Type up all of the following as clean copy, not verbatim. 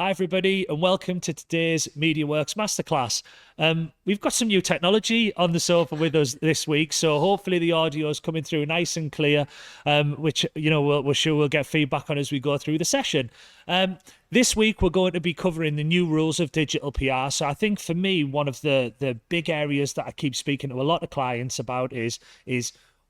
Hi, everybody, and welcome to today's MediaWorks Masterclass. We've got some new technology on the sofa with us this week, so hopefully the audio is coming through nice and clear, which, we're sure we'll get feedback on as we go through the session. This week, we're going to be covering the new rules of digital PR. So I think for me, one of the big areas that I keep speaking to a lot of clients about is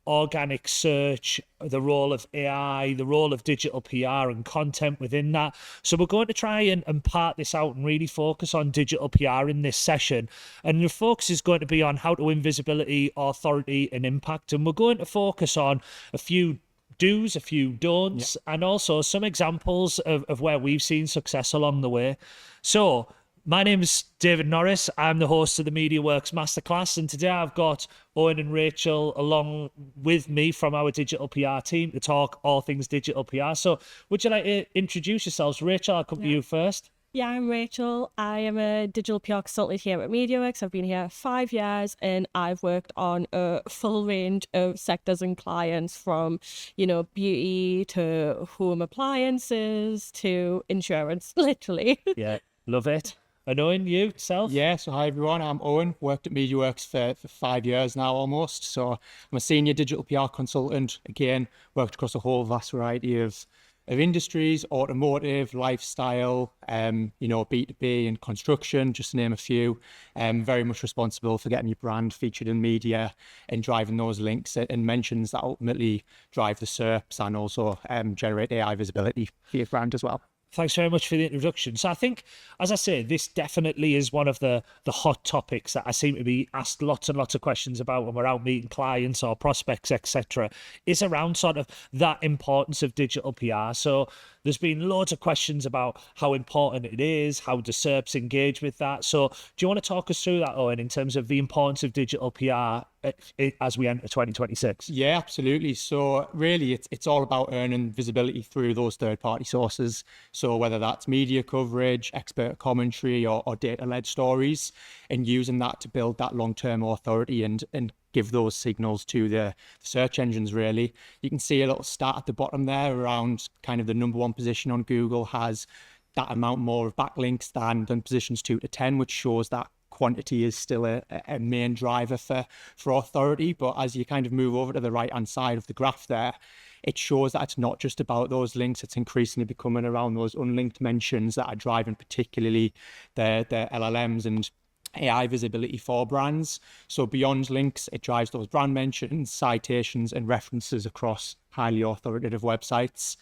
organic search, the role of AI, the role of digital PR and content within that. So we're going to try and part this out and really focus on digital PR in this session. And the focus is going to be on how to win visibility, authority and impact. And we're going to focus on a few do's, a few don'ts, and also some examples of where we've seen success along the way. So my name is David Norris. I'm the host of the MediaWorks Masterclass, and today I've got Owen and Rachel along with me from our digital PR team to talk all things digital PR. So would you like to introduce yourselves? Rachel, I'll come to you first. Yeah, I'm Rachel. I am a digital PR consultant here at MediaWorks. I've been here 5 years and I've worked on a full range of sectors and clients from, beauty to home appliances to insurance, literally. Yeah, love it. And Owen, you yourself? Yeah, so hi everyone, I'm Owen, worked at MediaWorks for 5 years now almost. So I'm a senior digital PR consultant, again, worked across a whole vast variety of industries, automotive, lifestyle, B2B and construction, just to name a few. Very much responsible for getting your brand featured in media and driving those links and mentions that ultimately drive the SERPs and also generate AI visibility for your brand as well. Thanks very much for the introduction. So I think, as I say, this definitely is one of the hot topics that I seem to be asked lots and lots of questions about when we're out meeting clients or prospects, etc., is around sort of that importance of digital PR. So there's been loads of questions about how important it is, how do SERPs engage with that. So do you want to talk us through that, Owen, in terms of the importance of digital PR as we enter 2026? Yeah, absolutely. So really, it's all about earning visibility through those third-party sources. So whether that's media coverage, expert commentary, or data-led stories, and using that to build that long-term authority and give those signals to the search engines, really. You can see a little stat at the bottom there around kind of the #1 position on Google has that amount more of backlinks than positions 2 to 10, which shows that quantity is still a main driver for authority. But as you kind of move over to the right-hand side of the graph there, it shows that it's not just about those links. It's increasingly becoming around those unlinked mentions that are driving particularly the LLMs and AI visibility for brands. So beyond links, it drives those brand mentions, citations, and references across highly authoritative websites.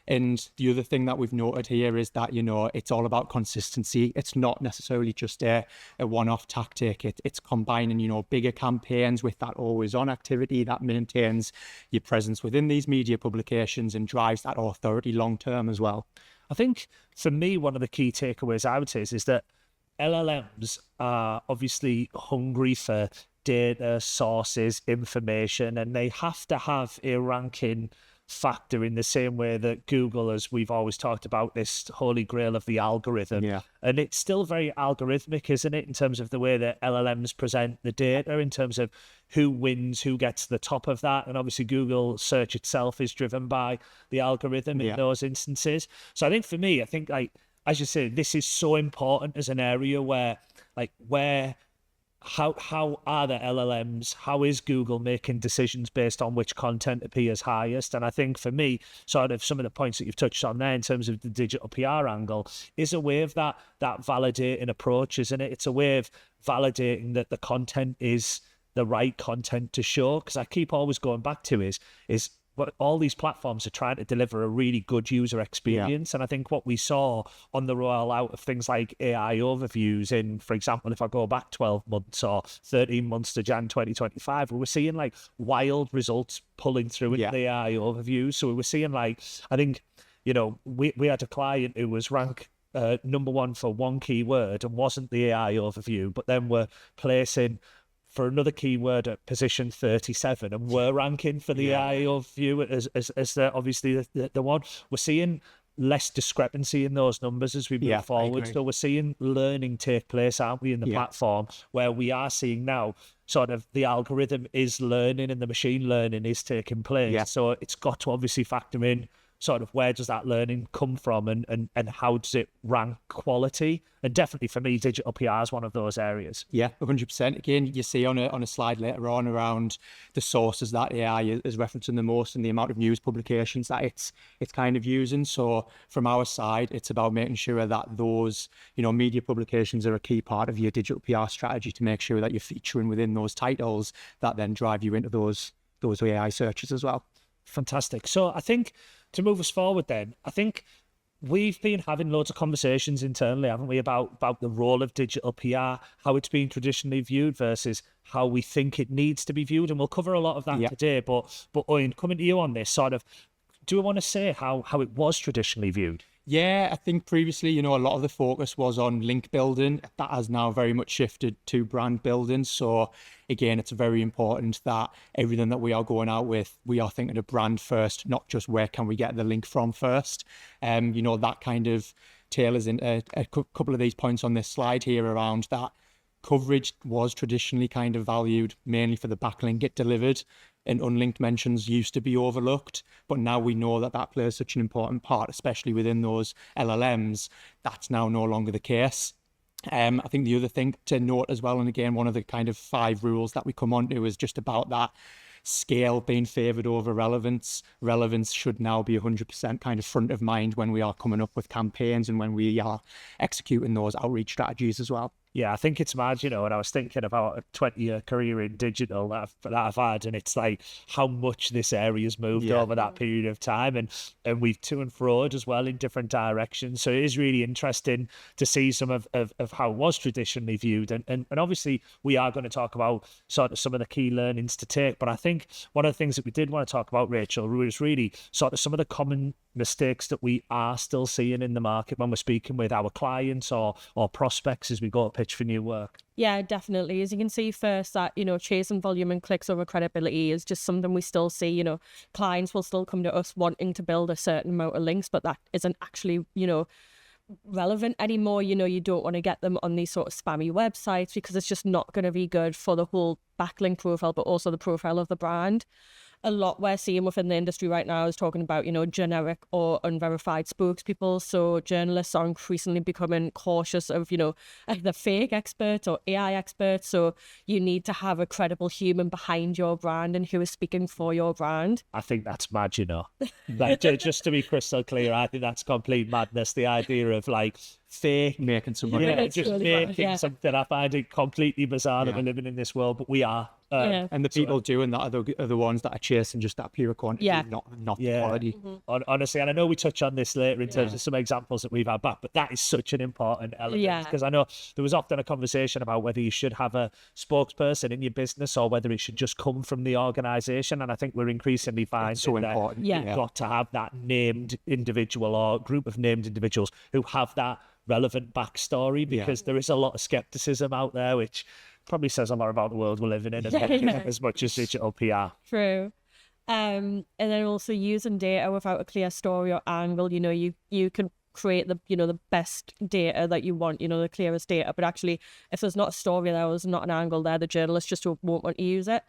And the other thing that we've noted here is that, it's all about consistency. It's not necessarily just a one-off tactic. It's combining, bigger campaigns with that always-on activity that maintains your presence within these media publications and drives that authority long-term as well. I think, for me, one of the key takeaways I would say is that LLMs are obviously hungry for data, sources, information, and they have to have a ranking factor in the same way that Google, as we've always talked about, this holy grail of the algorithm. Yeah. And it's still very algorithmic, isn't it, in terms of the way that LLMs present the data, in terms of who wins, who gets to the top of that. And obviously Google search itself is driven by the algorithm in those instances. So I think for me, as you say, this is so important as an area how are the LLMs, how is Google making decisions based on which content appears highest? And I think for me, sort of some of the points that you've touched on there in terms of the digital PR angle is a way of that validating approach, isn't it? It's a way of validating that the content is the right content to show, because I keep always going back to is but all these platforms are trying to deliver a really good user experience. And I think what we saw on the rollout of things like AI overviews in, for example, if I go back 12 months or 13 months to Jan 2025, we were seeing like wild results pulling through in the AI overviews. So we were seeing I think, we had a client who was ranked #1 for one keyword and wasn't the AI overview, but then we're placing for another keyword at position 37, and we're ranking for the AI overview as obviously the one. We're seeing less discrepancy in those numbers as we move forward. So we're seeing learning take place, aren't we, in the platform, where we are seeing now sort of the algorithm is learning and the machine learning is taking place. So it's got to obviously factor in sort of where does that learning come from, and how does it rank quality? And definitely for me, digital PR is one of those areas. Yeah, 100%. Again, you see on a slide later on around the sources that AI is referencing the most and the amount of news publications that it's kind of using. So from our side, it's about making sure that those, media publications are a key part of your digital PR strategy to make sure that you're featuring within those titles that then drive you into those AI searches as well. Fantastic. So I think to move us forward then, I think we've been having loads of conversations internally, haven't we, about the role of digital PR, how it's been traditionally viewed versus how we think it needs to be viewed. And we'll cover a lot of that today. But Owen, coming to you on this, sort of, do we want to say how it was traditionally viewed? Yeah, I think previously, a lot of the focus was on link building. That has now very much shifted to brand building. So again, it's very important that everything that we are going out with, we are thinking of brand first, not just where can we get the link from first. That kind of tailors into a couple of these points on this slide here around that. Coverage was traditionally kind of valued mainly for the backlink it delivered, and unlinked mentions used to be overlooked. But now we know that plays such an important part, especially within those LLMs. That's now no longer the case. I think the other thing to note as well, and again, one of the kind of 5 rules that we come on to is just about that scale being favoured over relevance. Relevance should now be 100% kind of front of mind when we are coming up with campaigns and when we are executing those outreach strategies as well. Yeah, I think it's mad, and I was thinking about a 20-year career in digital that I've had, and it's like how much this area has moved over that period of time, and we've to and froed as well in different directions. So it is really interesting to see some of how it was traditionally viewed, and obviously we are going to talk about sort of some of the key learnings to take. But I think one of the things that we did want to talk about, Rachel, was really sort of some of the common mistakes that we are still seeing in the market when we're speaking with our clients or prospects as we go to pitch for new work. Yeah, definitely. As you can see first that, chasing volume and clicks over credibility is just something we still see. Clients will still come to us wanting to build a certain amount of links, but that isn't actually, relevant anymore. You don't want to get them on these sort of spammy websites because it's just not going to be good for the whole backlink profile, but also the profile of the brand. A lot we're seeing within the industry right now is talking about, generic or unverified spokespeople. So journalists are increasingly becoming cautious of, either fake experts or AI experts. So you need to have a credible human behind your brand and who is speaking for your brand. I think that's mad, Like, just to be crystal clear, I think that's complete madness. The idea of like fake making some money. Yeah, just really making something. I find it completely bizarre that we're living in this world, but we are. And the people doing that are the ones that are chasing just that pure quantity, not quality. Honestly, and I know we touch on this later in terms of some examples that we've had back, but that is such an important element because I know there was often a conversation about whether you should have a spokesperson in your business or whether it should just come from the organisation, and I think we're increasingly finding so important. You've got to have that named individual or group of named individuals who have that relevant backstory because there is a lot of skepticism out there, which probably says a lot about the world we're living in as much as digital PR. True. And then also using data without a clear story or angle, you can create the best data that you want, the clearest data, but actually if there's not a story there's not an angle there, the journalist just won't want to use it.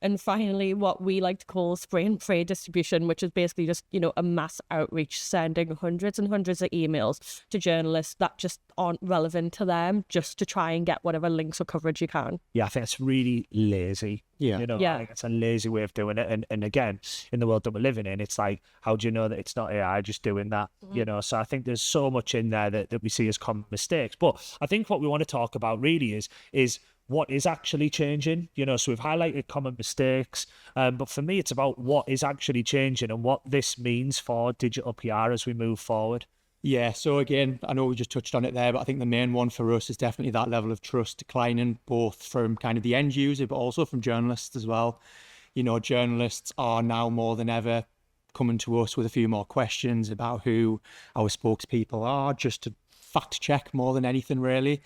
And finally, what we like to call spray and pray distribution, which is basically just, a mass outreach, sending hundreds and hundreds of emails to journalists that just aren't relevant to them, just to try and get whatever links or coverage you can. Yeah, I think it's really lazy. I think it's a lazy way of doing it. And again, in the world that we're living in, it's like, how do you know that it's not AI just doing that? So I think there's so much in there that we see as common mistakes. But I think what we want to talk about really is what is actually changing, so we've highlighted common mistakes, but for me, it's about what is actually changing and what this means for digital PR as we move forward. Yeah, so again, I know we just touched on it there, but I think the main one for us is definitely that level of trust declining, both from kind of the end user, but also from journalists as well. Journalists are now more than ever coming to us with a few more questions about who our spokespeople are, just to fact check more than anything, really.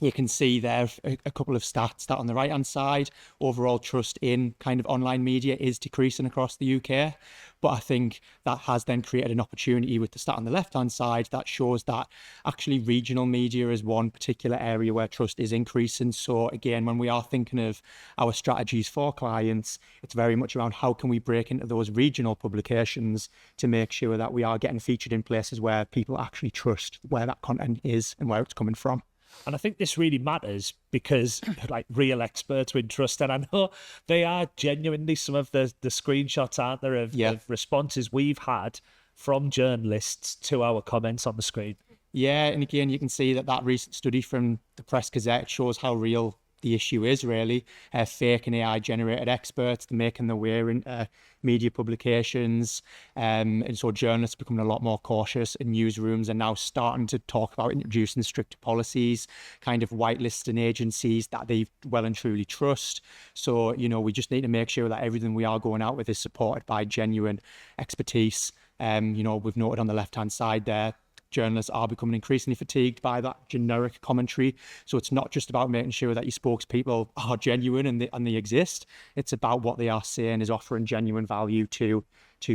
You can see there a couple of stats that on the right-hand side, overall trust in kind of online media is decreasing across the UK. But I think that has then created an opportunity with the stat on the left-hand side that shows that actually regional media is one particular area where trust is increasing. So again, when we are thinking of our strategies for clients, it's very much around how can we break into those regional publications to make sure that we are getting featured in places where people actually trust where that content is and where it's coming from. And I think this really matters because like real experts we trust, and I know they are genuinely some of the screenshots, aren't there, of responses we've had from journalists to our comments on the screen. Yeah, and again, you can see that recent study from the Press Gazette shows how real the issue is really. Fake and AI generated experts, they're making their way into media publications, and so journalists are becoming a lot more cautious, and newsrooms are now starting to talk about introducing stricter policies, kind of whitelisting agencies that they well and truly trust. So, you know, we just need to make sure that everything we are going out with is supported by genuine expertise. You know, we've noted on the left-hand side there, journalists are becoming increasingly fatigued by that generic commentary. So it's not just about making sure that your spokespeople are genuine and they exist. It's about what they are saying is offering genuine value to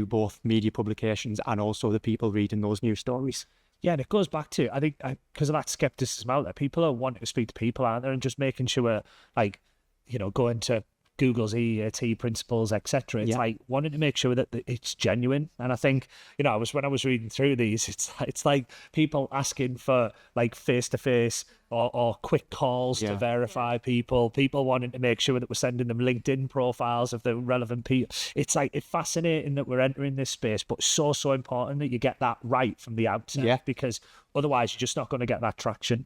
both media publications and also the people reading those news stories. Yeah, and it goes back to, I think, because of that skepticism out there, people are wanting to speak to people, aren't they? And just making sure, like, you know, going to Google's EAT principles, etc. It's like wanting to make sure that it's genuine. And I think, you know, when I was reading through these, it's like people asking for like face-to-face or quick calls to verify people wanting to make sure that we're sending them LinkedIn profiles of the relevant people. It's like, it's fascinating that we're entering this space, but so important that you get that right from the outset, because otherwise you're just not going to get that traction.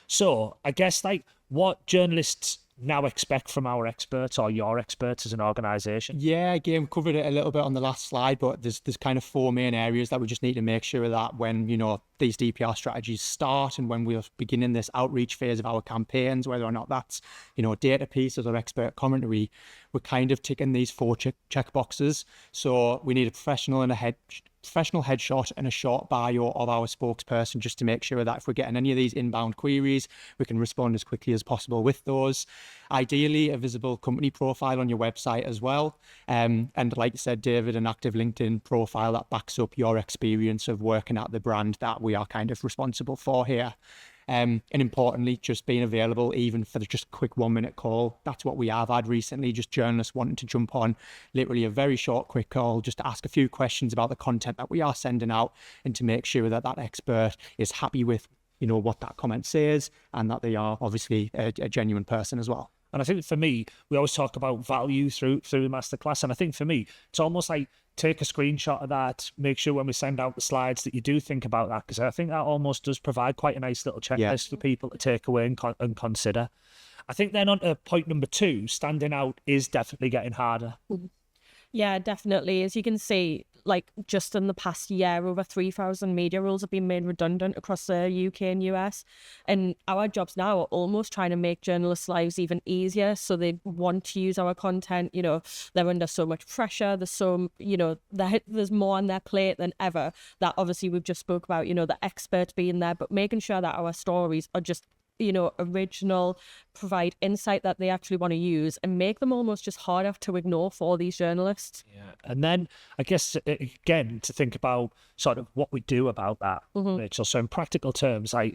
So I guess, like, what journalists now expect from our experts or your experts as an organisation? Yeah, again, we covered it a little bit on the last slide, but there's kind of 4 main areas that we just need to make sure that when, you know, these DPR strategies start and when we're beginning this outreach phase of our campaigns, whether or not that's, you know, data pieces or expert commentary, we're kind of ticking these 4 check boxes. So we need a professional headshot and a short bio of our spokesperson, just to make sure that if we're getting any of these inbound queries, we can respond as quickly as possible with those. Ideally, a visible company profile on your website as well. And like you said, David, an active LinkedIn profile that backs up your experience of working at the brand that we are kind of responsible for here. And importantly, just being available even for just a quick 1-minute call. That's what we have had recently, just journalists wanting to jump on literally a very short, quick call, just to ask a few questions about the content that we are sending out and to make sure that that expert is happy with, you know, what that comment says and that they are obviously a genuine person as well. And I think for me, we always talk about value through the masterclass. And I think for me, it's almost like take a screenshot of that, make sure when we send out the slides that you do think about that, because I think that almost does provide quite a nice little checklist for people to take away and consider. I think then on to point number 2, standing out is definitely getting harder. Yeah, definitely. As you can see, like just in the past year, over 3,000 media roles have been made redundant across the UK and US. And our jobs now are almost trying to make journalists' lives even easier. So they want to use our content. You know, they're under so much pressure. There's so, you know, there's more on their plate than ever. That obviously we've just spoke about, you know, the experts being there, but making sure that our stories are just, you know, original, provide insight that they actually want to use, and make them almost just harder to ignore for these journalists. Yeah. And then I guess, again, to think about sort of what we do about that, Rachel. So in practical terms, I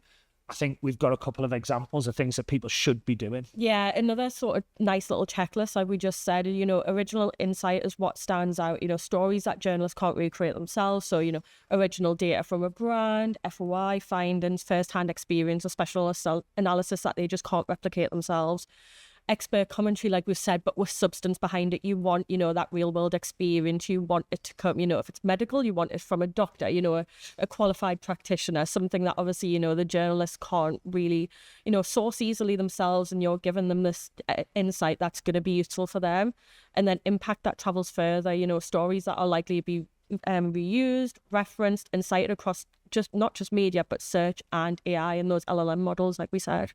think we've got a couple of examples of things that people should be doing. Yeah, another sort of nice little checklist, like we just said, you know, original insight is what stands out, you know, stories that journalists can't recreate themselves. So, you know, original data from a brand, FOI findings, first-hand experience, or special analysis that they just can't replicate themselves. Expert commentary, like we've said, but with substance behind it. You want, you know, that real world experience. You want it to come, you know, if it's medical, you want it from a doctor, you know, a qualified practitioner, something that obviously, you know, the journalists can't really, you know, source easily themselves, and you're giving them this insight that's going to be useful for them. And then impact that travels further, you know, stories that are likely to be reused, referenced, and cited across not just media, but search and AI and those LLM models, like we said.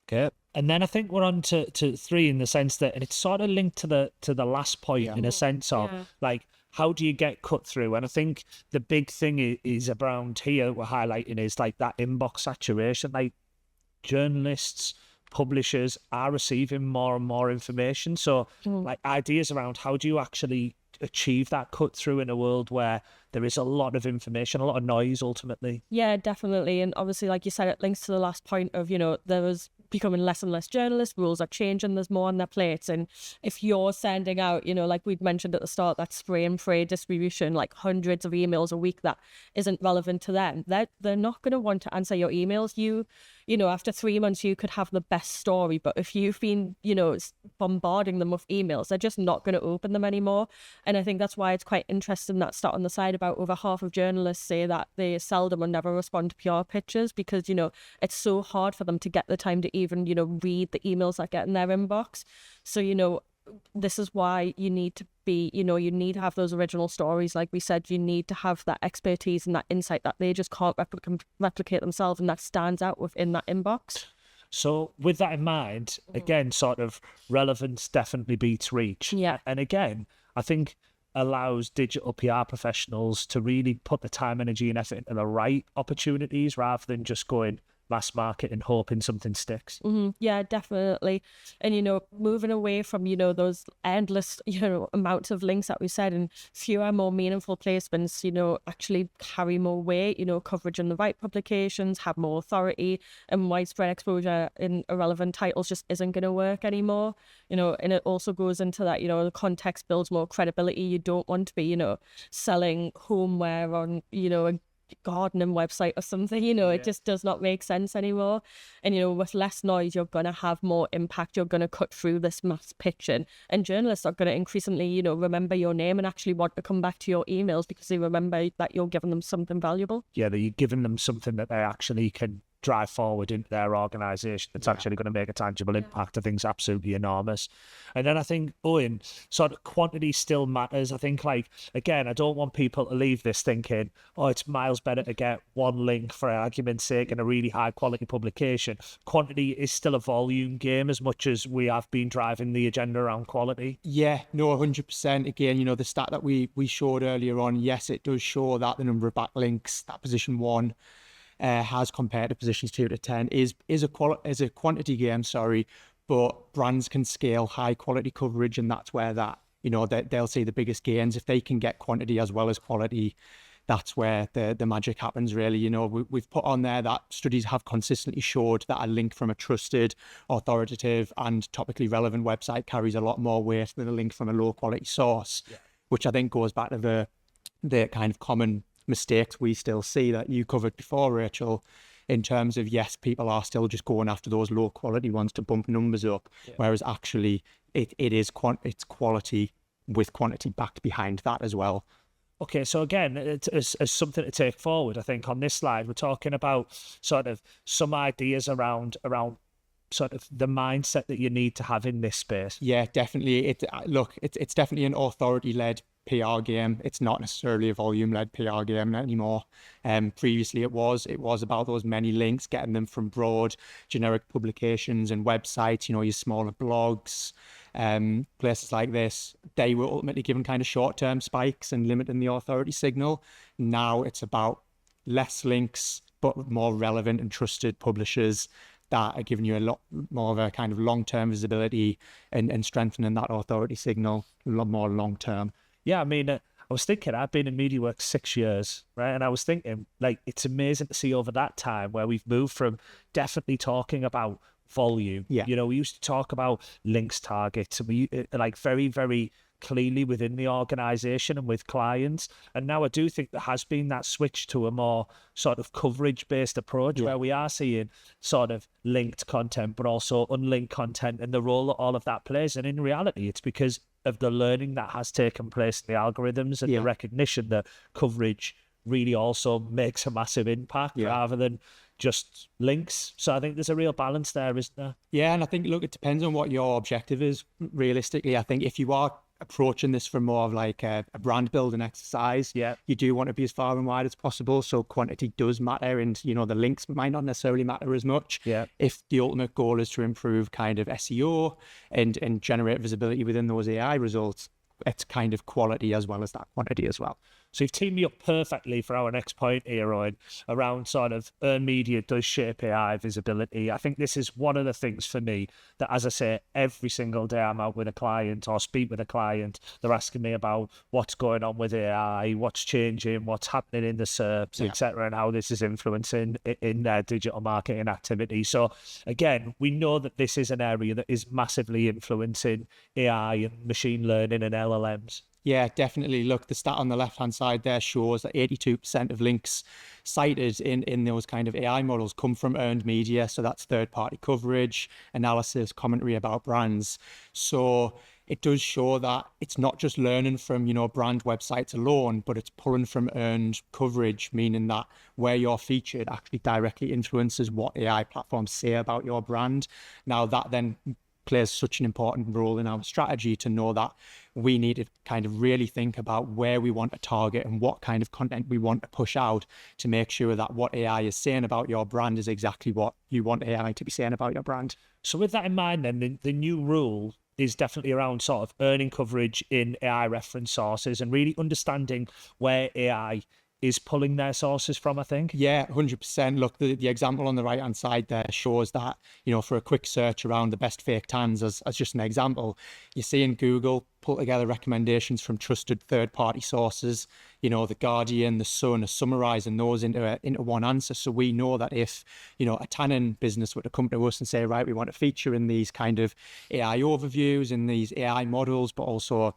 Okay. And then I think we're on to 3 in the sense that, and it's sort of linked to the last point in a sense of like, how do you get cut through? And I think the big thing is around here we're highlighting is like that inbox saturation. Like, journalists, publishers are receiving more and more information. So like ideas around how do you actually achieve that cut through in a world where there is a lot of information, a lot of noise ultimately. Yeah, definitely. And obviously, like you said, it links to the last point of, there was becoming less and less journalists, rules are changing, there's more on their plates. And if you're sending out, like we'd mentioned at the start, that spray and pray distribution, like hundreds of emails a week that isn't relevant to them, they're not going to want to answer your emails. After 3 months, you could have the best story, but if you've been, bombarding them with emails, they're just not going to open them anymore. And I think that's why it's quite interesting that stat on the side about over half of journalists say that they seldom or never respond to PR pitches because, it's so hard for them to get the time to even, read the emails that get in their inbox. So, this is why you need to be, you need to have those original stories. Like we said, you need to have that expertise and that insight that they just can't replicate themselves, and that stands out within that inbox. So with that in mind, again, sort of relevance definitely beats reach. Yeah. And again, I think allows digital PR professionals to really put the time, energy and effort into the right opportunities rather than just going mass market and hoping something sticks. Yeah, definitely. And, moving away from, those endless, amounts of links that we said, and fewer, more meaningful placements, actually carry more weight, coverage in the right publications, have more authority, and widespread exposure in irrelevant titles just isn't going to work anymore. And it also goes into that, the context builds more credibility. You don't want to be, selling homeware on, a gardening website or something, it just does not make sense anymore. And with less noise, you're going to have more impact. You're going to cut through this mass pitching, and journalists are going to increasingly remember your name and actually want to come back to your emails because they remember that you're giving them something valuable. Yeah, that you're giving them something that they actually can drive forward into their organisation that's actually going to make a tangible impact. I think is absolutely enormous. And then I think, Owen, sort of quantity still matters. I think, like, again, I don't want people to leave this thinking, oh, it's miles better to get one link for argument's sake in a really high quality publication. Quantity is still a volume game as much as we have been driving the agenda around quality. Yeah, no, 100%. Again, the stat that we showed earlier on, yes, it does show that the number of backlinks, that position 1 has compared to positions 2 to 10 is a quantity game, but brands can scale high quality coverage, and that's where they'll see the biggest gains if they can get quantity as well as quality. That's where the magic happens, really. We've put on there that studies have consistently showed that a link from a trusted, authoritative and topically relevant website carries a lot more weight than a link from a low quality source, which I think goes back to the kind of common mistakes we still see that you covered before, Rachel, in terms of, yes, people are still just going after those low quality ones to bump numbers up, whereas actually it's quality with quantity backed behind that as well. Okay, so again, as something to take forward, I think on this slide, we're talking about sort of some ideas around sort of the mindset that you need to have in this space. Yeah, definitely. It's definitely an authority-led PR game. It's not necessarily a volume-led PR game anymore. Previously it was about those many links, getting them from broad generic publications and websites, your smaller blogs, places like this. They were ultimately given kind of short-term spikes and limiting the authority signal. Now it's about less links, but more relevant and trusted publishers that are giving you a lot more of a kind of long-term visibility and strengthening that authority signal a lot more long-term. Yeah, I mean, I was thinking, I've been in media work 6 years, right? And I was thinking, like, it's amazing to see over that time where we've moved from definitely talking about volume. Yeah. We used to talk about links targets, and we like very, very clearly within the organisation and with clients. And now I do think there has been that switch to a more sort of coverage-based approach where we are seeing sort of linked content, but also unlinked content and the role that all of that plays. And in reality, it's because of the learning that has taken place in the algorithms and the recognition that coverage really also makes a massive impact rather than just links. So I think there's a real balance there, isn't there? Yeah, and I think, look, it depends on what your objective is. Realistically, I think if you are approaching this from more of like a brand building exercise, you do want to be as far and wide as possible, so quantity does matter, and the links might not necessarily matter as much. If the ultimate goal is to improve kind of SEO and generate visibility within those AI results, it's kind of quality as well as that quantity as well. So you've teamed me up perfectly for our next point here, Owen, around sort of earned media does shape AI visibility. I think this is one of the things for me that, as I say, every single day I'm out with a client or speak with a client, they're asking me about what's going on with AI, what's changing, what's happening in the SERPs, etc., and how this is influencing in their digital marketing activity. So again, we know that this is an area that is massively influencing AI and machine learning and LLMs. Yeah, definitely. Look, the stat on the left-hand side there shows that 82% of links cited in those kind of AI models come from earned media. So that's third-party coverage, analysis, commentary about brands. So it does show that it's not just learning from, brand websites alone, but it's pulling from earned coverage, meaning that where you're featured actually directly influences what AI platforms say about your brand. Now, that then plays such an important role in our strategy to know that we need to kind of really think about where we want to target and what kind of content we want to push out to make sure that what AI is saying about your brand is exactly what you want AI to be saying about your brand. So with that in mind, then the new rule is definitely around sort of earning coverage in AI reference sources and really understanding where AI is pulling their sources from, I think. Yeah, 100%. Look, the example on the right-hand side there shows that, for a quick search around the best fake tans, as just an example, you're seeing Google pull together recommendations from trusted third-party sources. The Guardian, the Sun are summarising those into one answer. So we know that if, a tanning business were to come to us and say, right, we want to feature in these kind of AI overviews, in these AI models, but also,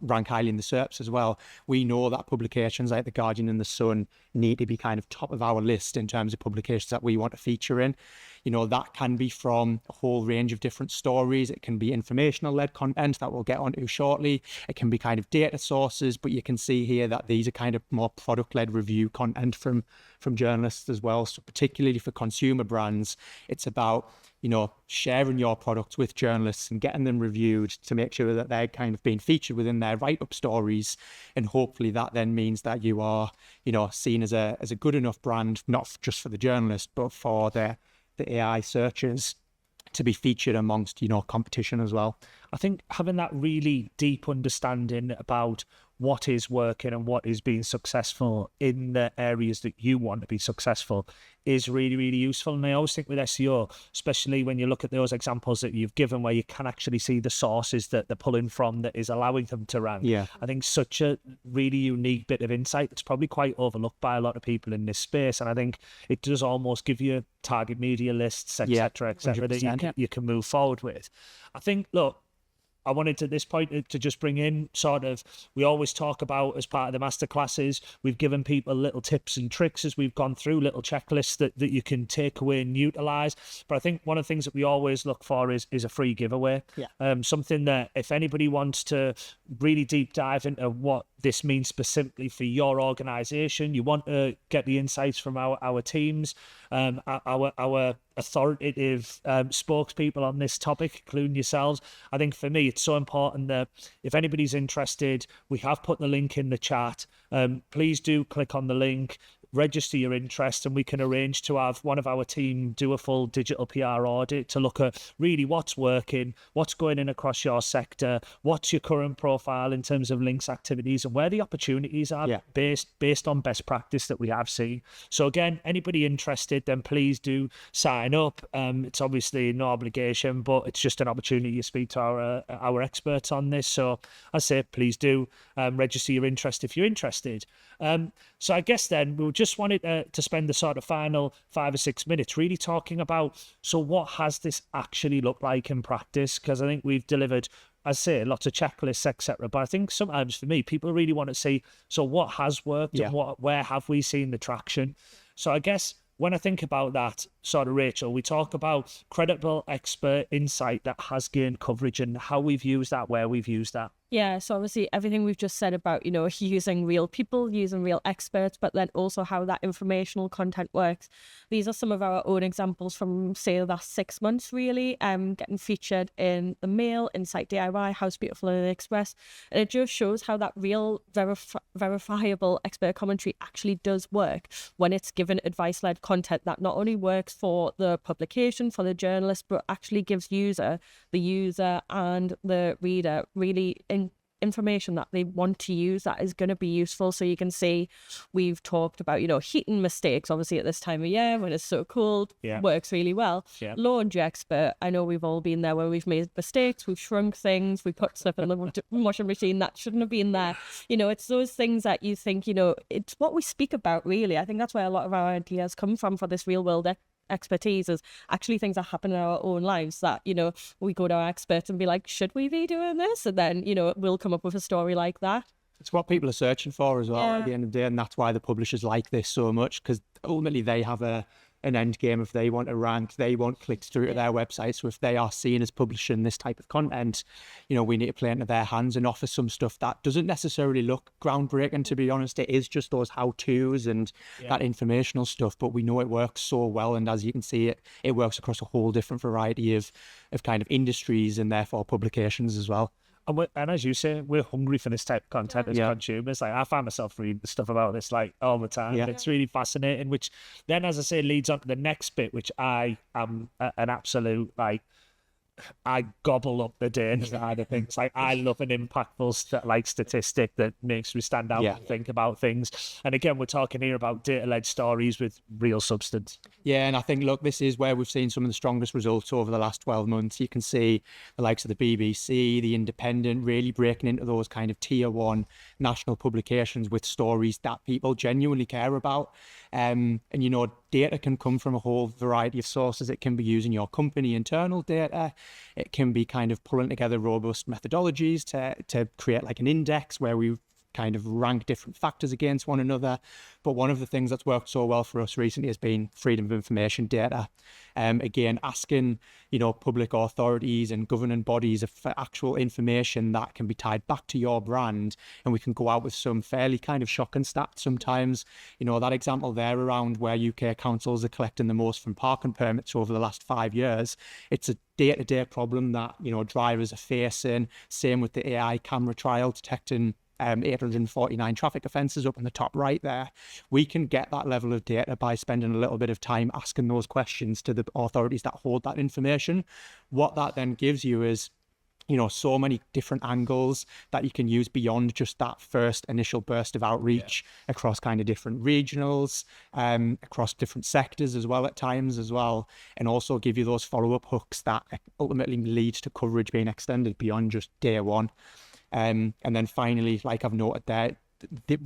rank highly in the SERPs as well, we know that publications like the Guardian and the Sun need to be kind of top of our list in terms of publications that we want to feature in. That can be from a whole range of different stories. It can be informational led content that we'll get onto shortly. It can be kind of data sources, but you can see here that these are kind of more product led review content from journalists as well. So particularly for consumer brands, it's about sharing your products with journalists and getting them reviewed to make sure that they're kind of being featured within their write-up stories. And hopefully that then means that you are, seen as a good enough brand, not just for the journalist, but for the AI searchers to be featured amongst, competition as well. I think having that really deep understanding about what is working and what is being successful in the areas that you want to be successful is really, really useful. And I always think with SEO, especially when you look at those examples that you've given where you can actually see the sources that they're pulling from that is allowing them to rank. Yeah. I think such a really unique bit of insight that's probably quite overlooked by a lot of people in this space. And I think it does almost give you target media lists, etc., that you can move forward with. I think, look, I wanted at this point to just bring in sort of, we always talk about as part of the masterclasses, we've given people little tips and tricks as we've gone through, little checklists that you can take away and utilize. But I think one of the things that we always look for is a free giveaway. Yeah. Something that if anybody wants to really deep dive into what this means specifically for your organization, you want to get the insights from our teams, our authoritative spokespeople on this topic, including yourselves. I think for me, it's so important that if anybody's interested, we have put the link in the chat. Please do click on the link, register your interest, and we can arrange to have one of our team do a full digital PR audit to look at really what's working, what's going in across your sector, what's your current profile in terms of links activities, and where the opportunities are based on best practice that we have seen. So again, anybody interested, then please do sign up. It's obviously no obligation, but it's just an opportunity to speak to our experts on this. So I say please do register your interest if you're interested. So I guess then we'll just wanted to spend the sort of final 5 or 6 minutes really talking about, so what has this actually looked like in practice? Because I think we've delivered, I say, lots of checklists, etc. But I think sometimes for me, people really want to see, so what has worked and where have we seen the traction? So I guess when I think about that, sort of, Rachel, we talk about credible expert insight that has gained coverage and how we've used that, where we've used that. Yeah, so obviously everything we've just said about, using real people, using real experts, but then also how that informational content works. These are some of our own examples from, say, the last 6 months, really, getting featured in the Mail, Insight DIY, House Beautiful and Express. And it just shows how that real verifiable expert commentary actually does work when it's given advice-led content that not only works for the publication, for the journalist, but actually gives the user and the reader really information that they want to use that is going to be useful. So you can see we've talked about, heating mistakes, obviously at this time of year when it's so cold, works really well. Laundry expert, I know we've all been there where we've made mistakes, we've shrunk things, we put stuff in the washing machine that shouldn't have been there. It's those things that you think, it's what we speak about, really. I think that's where a lot of our ideas come from for this real world expertise, is actually things that happen in our own lives that, we go to our experts and be like, should we be doing this? And then, we'll come up with a story like that. It's what people are searching for as well at the end of the day, and that's why the publishers like this so much, because ultimately they have an end game. If they want to rank, they want clicks through to their website. So if they are seen as publishing this type of content, we need to play into their hands and offer some stuff that doesn't necessarily look groundbreaking, to be honest. It is just those how-tos and that informational stuff, but we know it works so well. And as you can see, it works across a whole different variety of kind of industries and therefore publications as well. And as you say, we're hungry for this type of content as consumers. Like, I find myself reading stuff about this like all the time. It's really fascinating, which then, as I say, leads on to the next bit, which I am an absolute, like, I gobble up the data side of things. Like, I love an impactful statistic that makes me stand out and think about things. And again, we're talking here about data-led stories with real substance. Yeah, and I think, look, this is where we've seen some of the strongest results over the last 12 months. You can see the likes of the BBC, the Independent, really breaking into those kind of tier one national publications with stories that people genuinely care about. And, data can come from a whole variety of sources. It can be using your company internal data. It can be kind of pulling together robust methodologies to create like an index where we kind of rank different factors against one another. But one of the things that's worked so well for us recently has been freedom of information data. Again, asking, public authorities and governing bodies for actual information that can be tied back to your brand. And we can go out with some fairly kind of shocking stats sometimes. That example there around where UK councils are collecting the most from parking permits over the last 5 years. It's a day-to-day problem that, drivers are facing. Same with the AI camera trial detecting 849 traffic offences up in the top right there. We can get that level of data by spending a little bit of time asking those questions to the authorities that hold that information. What that then gives you is, so many different angles that you can use beyond just that first initial burst of outreach across kind of different regionals, across different sectors as well at times as well, and also give you those follow-up hooks that ultimately lead to coverage being extended beyond just day one. And then finally, like I've noted there,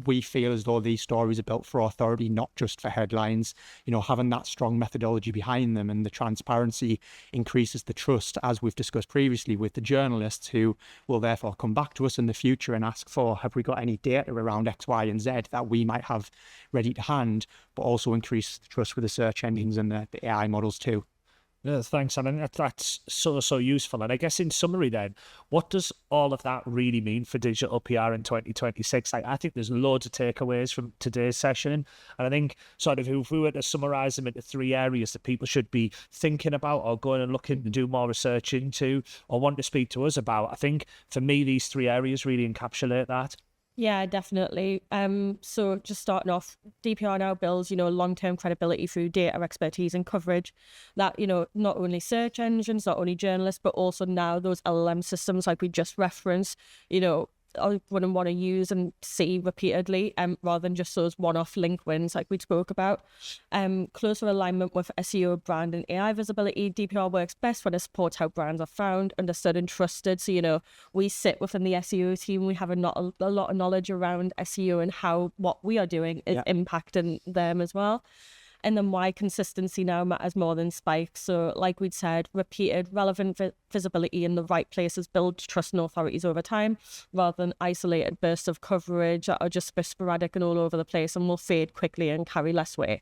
we feel as though these stories are built for authority, not just for headlines. Having that strong methodology behind them and the transparency increases the trust, as we've discussed previously, with the journalists who will therefore come back to us in the future and ask for, have we got any data around X, Y, and Z that we might have ready to hand, but also increase the trust with the search engines and the AI models too. Yeah, thanks. And that's so useful. And I guess in summary then, what does all of that really mean for digital PR in 2026? I think there's loads of takeaways from today's session. And I think sort of if we were to summarize them into 3 areas that people should be thinking about or going and looking to do more research into or want to speak to us about, I think for me, these 3 areas really encapsulate that. Yeah, definitely. So just starting off, DPR now builds, long-term credibility through data expertise and coverage that, not only search engines, not only journalists, but also now those LLM systems like we just referenced, I wouldn't want to use and see repeatedly, rather than just those one-off link wins like we spoke about. Closer alignment with SEO, brand and AI visibility. DPR works best when it supports how brands are found, understood and trusted. So, we sit within the SEO team. We have a lot of knowledge around SEO and how what we are doing is impacting them as well. And then why consistency now matters more than spikes. So like we'd said, repeated, relevant visibility in the right places build trust in authorities over time, rather than isolated bursts of coverage that are just sporadic and all over the place and will fade quickly and carry less weight.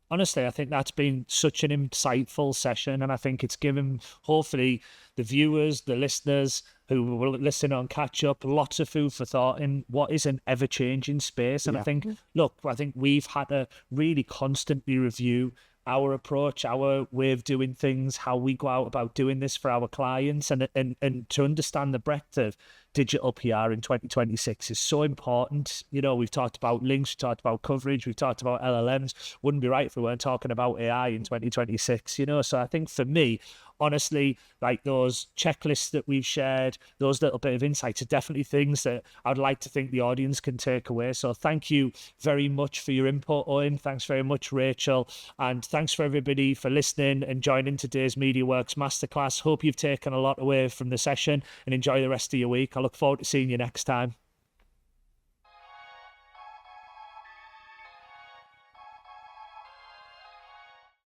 Honestly, I think that's been such an insightful session, and I think it's given, hopefully, the viewers, the listeners who will listen on catch up, lots of food for thought in what is an ever-changing space. And I think we've had to really constantly review our approach, our way of doing things, how we go out about doing this for our clients, and to understand the breadth of digital PR in 2026 is so important. We've talked about links, we've talked about coverage, we've talked about LLMs. Wouldn't be right if we weren't talking about AI in 2026, So I think for me, honestly, like those checklists that we've shared, those little bit of insights are definitely things that I'd like to think the audience can take away. So thank you very much for your input, Owen. Thanks very much, Rachel. And thanks for everybody for listening and joining today's MediaWorks Masterclass. Hope you've taken a lot away from the session and enjoy the rest of your week. I look forward to seeing you next time.